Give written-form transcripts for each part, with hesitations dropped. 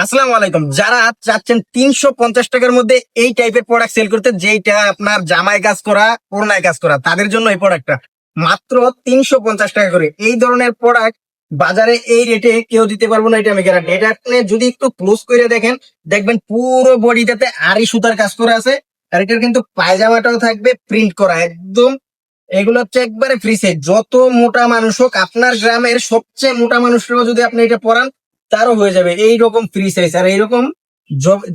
আসসালামু আলাইকুম। যারা চাচ্ছেন 350 টাকার মধ্যে এই টাইপের প্রোডাক্ট সেল করতে, যেইটা আপনার জামায় কাজ করা, ওড়নায় কাজ করা, তাদের জন্য এই প্রোডাক্টটা মাত্র 350 টাকা করে। এই ধরনের প্রোডাক্ট বাজারে এই রেটে কেউ দিতে পারবো না, এটা আমি গ্যারান্টি। এটা আপনি যদি একটু ক্লোজ করে দেখেন, দেখবেন পুরো বডিটাতে আড়ি সুতার কাজ করা আছে। আর এটার কিন্তু পায়জামাটাও থাকবে প্রিন্ট করা একদম। এগুলো হচ্ছে একবারে ফ্রি সাইজ। যত মোটা মানুষ হোক, আপনার গ্রামের সবচেয়ে মোটা মানুষরাও যদি আপনি এটা পরান, তারও হয়ে যাবে এইরকম ফ্রি সাইজ। আর এইরকম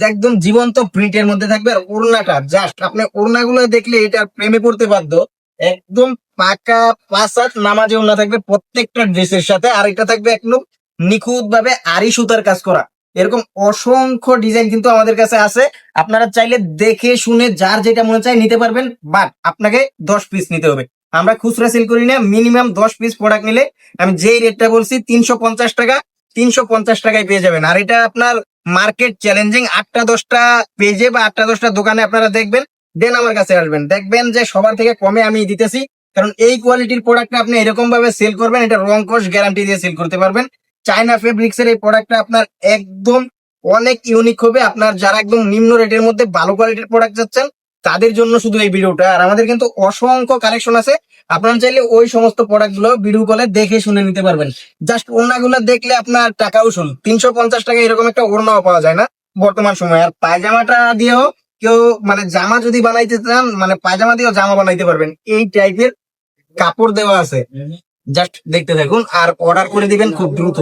একদম জীবন্ত প্রিন্টের মধ্যে থাকবে। আর ওড়নাটা জাস্ট আপনি ওড়নাগুলো দেখলে এটার প্রেমে পড়তে বাধ্য। একদম পাকা 5 হাত নামাজে ওড়না থাকবে প্রত্যেকটা ড্রেসের সাথে। আর এটা থাকবে একদম নিখুঁত ভাবে আড়ি সুতার কাজ করা। এরকম অসংখ্য ডিজাইন কিন্তু আমাদের কাছে আছে। আপনারা চাইলে দেখে শুনে যার যেটা মনে চায় নিতে পারবেন, বাট আপনাকে 10 পিস নিতে হবে। আমরা খুচরা সেল করি না, মিনিমাম 10 পিস প্রোডাক্ট নিলে আমি যেই রেটটা বলছি 350 টাকা, 350 টাকায় পেয়ে যাবেন। আর এটা আপনার মার্কেট চ্যালেঞ্জিং। 8টা 10টা পেজে বা 8টা 10টা দোকানে আপনারা দেখবেন, দেন আমার কাছে আসবেন, দেখবেন যে সবার থেকে কমে আমি দিতেছি। কারণ এই কোয়ালিটির প্রোডাক্টটা আপনি এরকম ভাবে সেল করবেন, এটা রং কস গ্যারান্টি দিয়ে সেল করতে পারবেন। চায়না ফেব্রিক্স এর এই প্রোডাক্টটা আপনার একদম অনেক ইউনিক হবে। আপনার যারা একদম নিম্ন রেটের মধ্যে ভালো কোয়ালিটির প্রোডাক্ট চাচ্ছেন, তাদের জন্য শুধু এই ভিডিওটা। আর আমাদের কিন্তু অসংখ্য কালেকশন আছে। আপনারা চাইলে ওই সমস্ত প্রোডাক্ট গুলো ভিডিও কলে দেখে শুনে নিতে পারবেন। জাস্ট ওড়নাগুলো দেখলে আপনার টাকা উসুল। 350 টাকা এরকম একটা ওড়নাও পাওয়া যায় না বর্তমান সময়ে। আর পায়জামাটা দিয়েও কেউ মানে জামা যদি বানাইতে চান, মানে পায়জামা দিয়েও জামা বানাইতে পারবেন। এই টাইপের কাপড় দেওয়া আছে, জাস্ট দেখতে থাকুন আর অর্ডার করে দিবেন খুব দ্রুত।